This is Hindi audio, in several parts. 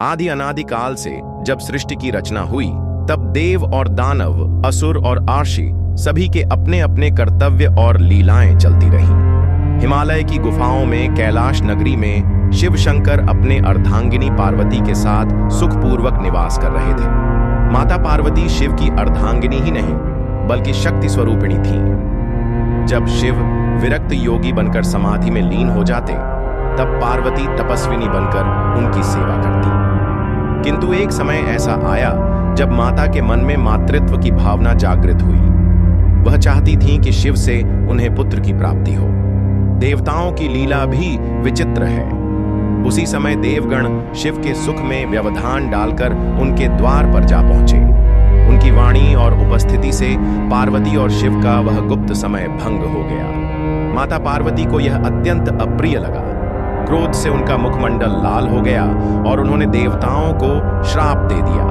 आदि अनादि काल से जब सृष्टि की रचना हुई, तब देव और दानव, असुर और आर्षि सभी के अपने अपने कर्तव्य और लीलाएं चलती रहीं। हिमालय की गुफाओं में कैलाश नगरी में शिव शंकर अपने अर्धांगिनी पार्वती के साथ सुखपूर्वक निवास कर रहे थे। माता पार्वती शिव की अर्धांगिनी ही नहीं, बल्कि शक्ति स्वरूपिणी थीं। जब शिव विरक्त योगी बनकर समाधि में लीन हो जाते, तब पार्वती तपस्विनी बनकर उनकी सेवा करती। किंतु एक समय ऐसा आया जब माता के मन में मातृत्व की भावना जागृत हुई। वह चाहती थीं कि शिव से उन्हें पुत्र की प्राप्ति हो। देवताओं की लीला भी विचित्र है। उसी समय देवगण शिव के सुख में व्यवधान डालकर उनके द्वार पर जा पहुंचे। उनकी वाणी और उपस्थिति से पार्वती और शिव का वह गुप्त समय भंग हो गया। माता पार्वती को यह अत्यंत अप्रिय लगा। क्रोध से उनका मुखमंडल लाल हो गया और उन्होंने देवताओं को श्राप दे दिया।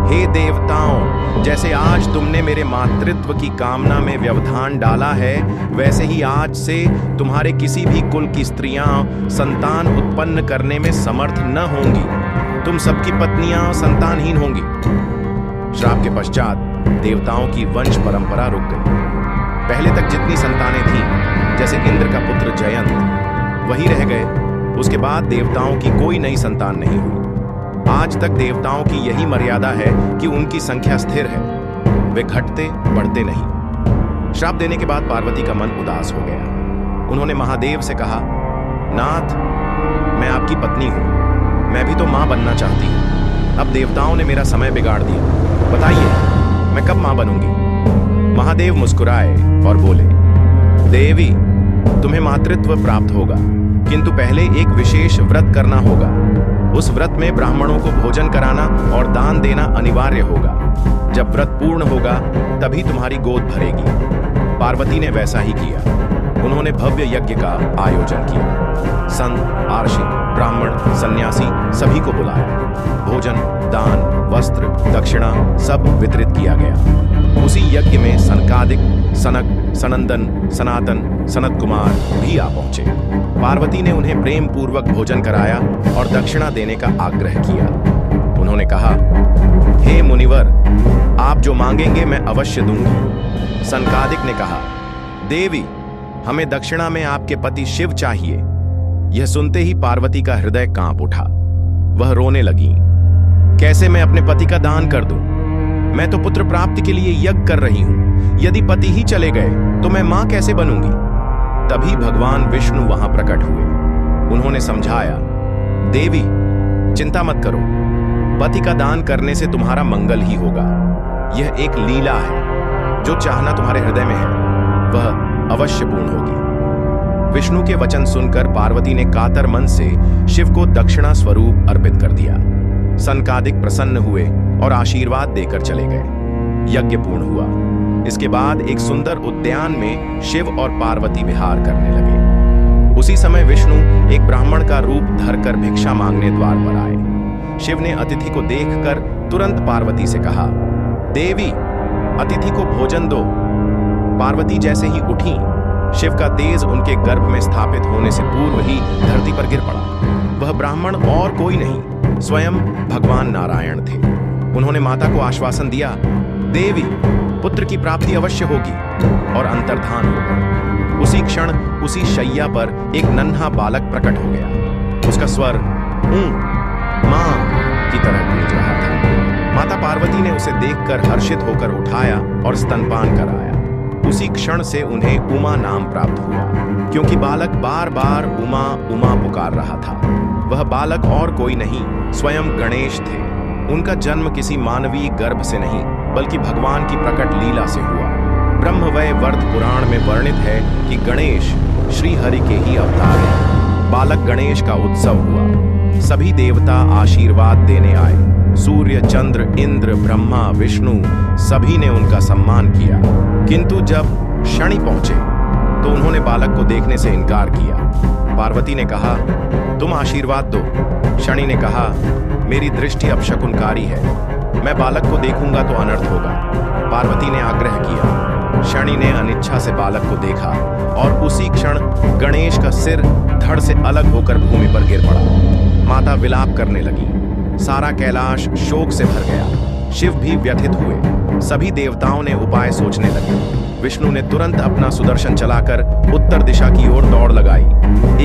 हे देवताओं, जैसे आज तुमने मेरे मातृत्व की कामना में व्यवधान डाला है, वैसे ही आज से तुम्हारे किसी भी कुल की स्त्रियां संतान उत्पन्न करने में समर्थ न होंगी। तुम सबकी पत्नियां संतानहीन होंगी। श्राप के पश्चात देवताओं की वंश परंपरा रुक गई। पहले तक जितनी संतानें थीं, जैसे इंद्र का पुत्र जयंत, वही रह गए। उसके बाद देवताओं की कोई नई संतान नहीं हुई। आज तक देवताओं की यही मर्यादा है कि उनकी संख्या स्थिर है, वे घटते बढ़ते नहीं। श्राप देने के बाद पार्वती का मन उदास हो गया। उन्होंने महादेव से कहा, नाथ, मैं आपकी पत्नी हूं, मैं भी तो मां बनना चाहती हूं। अब देवताओं ने मेरा समय बिगाड़ दिया, बताइए मैं कब मां बनूंगी। महादेव मुस्कुराए और बोले, देवी, तुम्हें मातृत्व प्राप्त होगा, किंतु पहले एक विशेष व्रत करना होगा। उस व्रत में ब्राह्मणों को भोजन कराना और दान देना अनिवार्य होगा। जब व्रत पूर्ण होगा, तभी तुम्हारी गोद भरेगी। पार्वती ने वैसा ही किया। उन्होंने भव्य यज्ञ का आयोजन किया। संत, आर्षि, ब्राह्मण, सन्यासी सभी को बुलाया। भोजन, दान, वस्त्र, दक्षिणा सब वितरित किया गया। उसी यज्ञ में सनकादिक, सनक, सनंदन, सनातन, सनत कुमार भी आ पहुंचे। पार्वती ने उन्हें प्रेम पूर्वक भोजन कराया और दक्षिणा देने का आग्रह किया। उन्होंने कहा, हे मुनिवर, आप जो मांगेंगे मैं अवश्य दूंगी। सनकादिक ने कहा, देवी, हमें दक्षिणा में आपके पति शिव चाहिए। यह सुनते ही पार्वती का हृदय कांप उठा। वह रोने लगी, कैसे मैं अपने पति का दान कर दूं? मैं तो पुत्र प्राप्ति के लिए यज्ञ कर रही हूं। यदि पति ही चले गए तो मैं मां कैसे बनूंगी? तभी भगवान विष्णु वहां प्रकट हुए। उन्होंने समझाया, देवी, चिंता मत करो, पति का दान करने से तुम्हारा मंगल ही होगा। यह एक लीला है। जो चाहना तुम्हारे हृदय में है, वह अवश्य पूर्ण होगी। विष्णु के वचन सुनकर पार्वती ने कातर मन से शिव को दक्षिणा स्वरूप अर्पित कर दिया। सनकादिक प्रसन्न हुए और आशीर्वाद देकर चले गए। यज्ञ पूर्ण हुआ। इसके बाद एक सुंदर उद्यान में शिव और पार्वती विहार करने लगे। उसी समय विष्णु एक ब्राह्मण का रूप धरकर भिक्षा मांगने द्वार पर आए। शिव ने अतिथि को देखकर तुरंत पार्वती से कहा, देवी, अतिथि को भोजन दो। पार्वती जैसे ही उठी, शिव का तेज उनके गर्भ में स्थापित होने से पूर्व ही धरती पर गिर पड़ा। वह ब्राह्मण और कोई नहीं, स्वयं भगवान नारायण थे। उन्होंने माता को आश्वासन दिया, देवी, पुत्र की प्राप्ति अवश्य होगी और अंतर्धान होगा। उसी क्षण उसी शैया पर एक नन्हा बालक प्रकट हो गया। उसका स्वर मां की तरह गूंज रहा था। माता पार्वती ने उसे देखकर हर्षित होकर उठाया और स्तनपान कराया। उसी क्षण से उन्हें उमा नाम प्राप्त हुआ, क्योंकि बालक बार बार उमा उमा पुकार रहा था। वह बालक और कोई नहीं, स्वयं गणेश थे। उनका जन्म किसी मानवीय गर्भ से नहीं, बल्कि भगवान की प्रकट लीला से हुआ। ब्रह्मवय वर्त पुराण में वर्णित है कि गणेश श्री हरि के ही अवतार हैं। बालक गणेश का उत्सव हुआ। सभी देवता आशीर्वाद देने आए। सूर्य, चंद्र, इंद्र, ब्रह्मा, विष्णु सभी ने उनका सम्मान किया। किंतु जब शनि पहुंचे तो उन्होंने बालक को देखने से इनकार किया। पार्वती ने कहा, तुम आशीर्वाद दो। शनि ने कहा, मेरी दृष्टि अपशकुनकारी है, मैं बालक को देखूंगा तो अनर्थ होगा। पार्वती ने आग्रह किया। शनि ने अनिच्छा से बालक को देखा और उसी क्षण गणेश का सिर धड़ से अलग होकर भूमि पर गिर पड़ा। माता विलाप करने लगी। सारा कैलाश शोक से भर गया। शिव भी व्यथित हुए। सभी देवताओं ने उपाय सोचने लगे। विष्णु ने तुरंत अपना सुदर्शन चलाकर उत्तर दिशा की ओर दौड़ लगाई।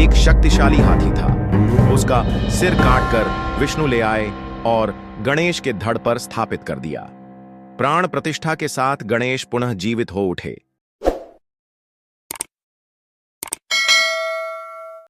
एक शक्तिशाली हाथी था। उसका सिर काटकर विष्णु ले आए और गणेश के धड़ पर स्थापित कर दिया। प्राण प्रतिष्ठा के साथ गणेश पुनः जीवित हो उठे।